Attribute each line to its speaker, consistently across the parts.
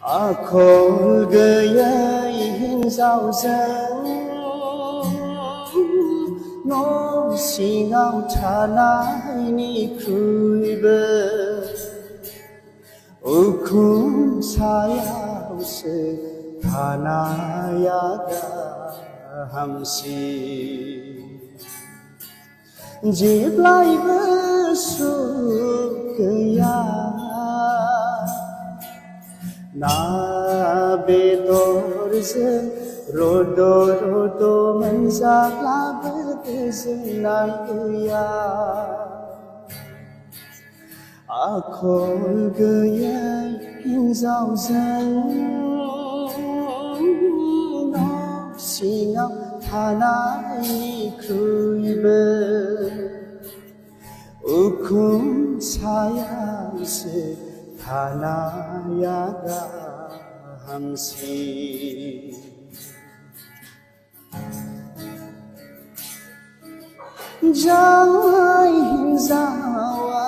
Speaker 1: आखल गैयै हिन्जावजों न' सिङाव थानायनिख्रुइबो उखुम सायावसो थानाया गाहामसिन जेब्लायबो सुख गैया ना बेदरजों रद' रद' मोनजाब्लाबो गोजोननाय गैया आखल गैयै हिन्जावजों न' सिङाव थानायनिख्रुइबो उखुम सायावसो थानाया गाहामसिन जाय हिन्जावा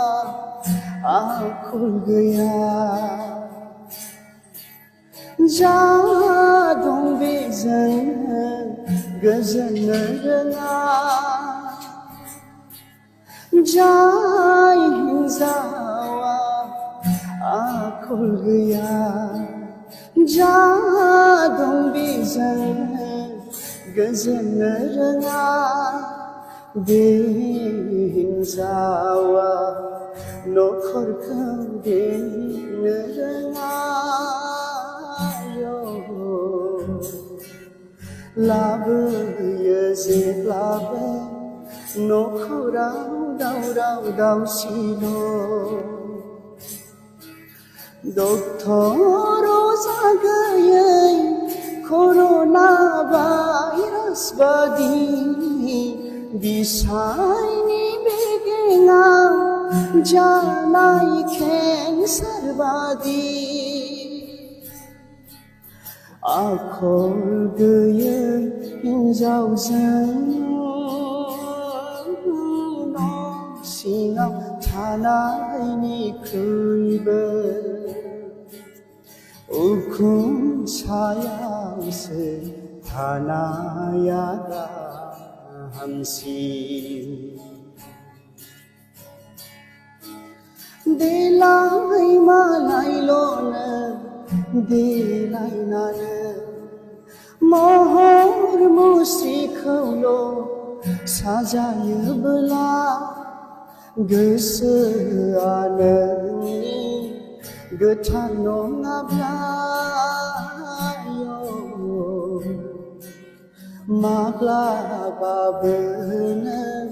Speaker 1: आखल गैया जा दं बेजों गोजोननो रोङा जाय हिन्जावा आखल गैया जा दं बेजों गोजोननो रोङा बे हिन्जावा नखरखौ बेंनो रोङा लाबोयो जेब्लाबो नखराव दावराव दावसिल' डक्टर अजा गैयै कर'ना भाइरास बादि बिसायनि बेगेङाव जानाय केन्सार बादि आखल गैयै हिन्जावजों न' सिङाव थानायनिख्रुइबो उखुम सायावसो थानाया गाहामसिन देलाय मालायल'नो देलायनानै महर मुस्रिखौल' साजायोब्ला गोसोआ नोंनि गोथार नङाब्ला माब्लाबाबो नों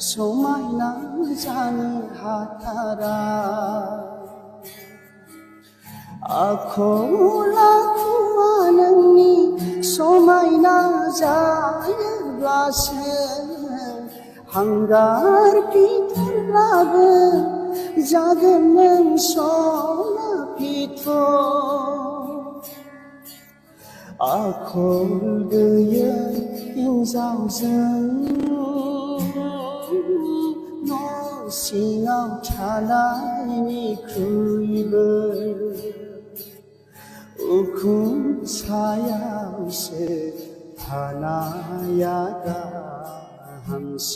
Speaker 1: समायना जानो हाथारा आखल आखुआ नोंनि समायना जायोब्लासो हांगार फिथरब्लाबो जागोन नों सना फिथर आखल गैयै हिन्जावजों न' सिङाव थानायनिख्रुइबो उखुम सायावसो थानाया गाहामसिन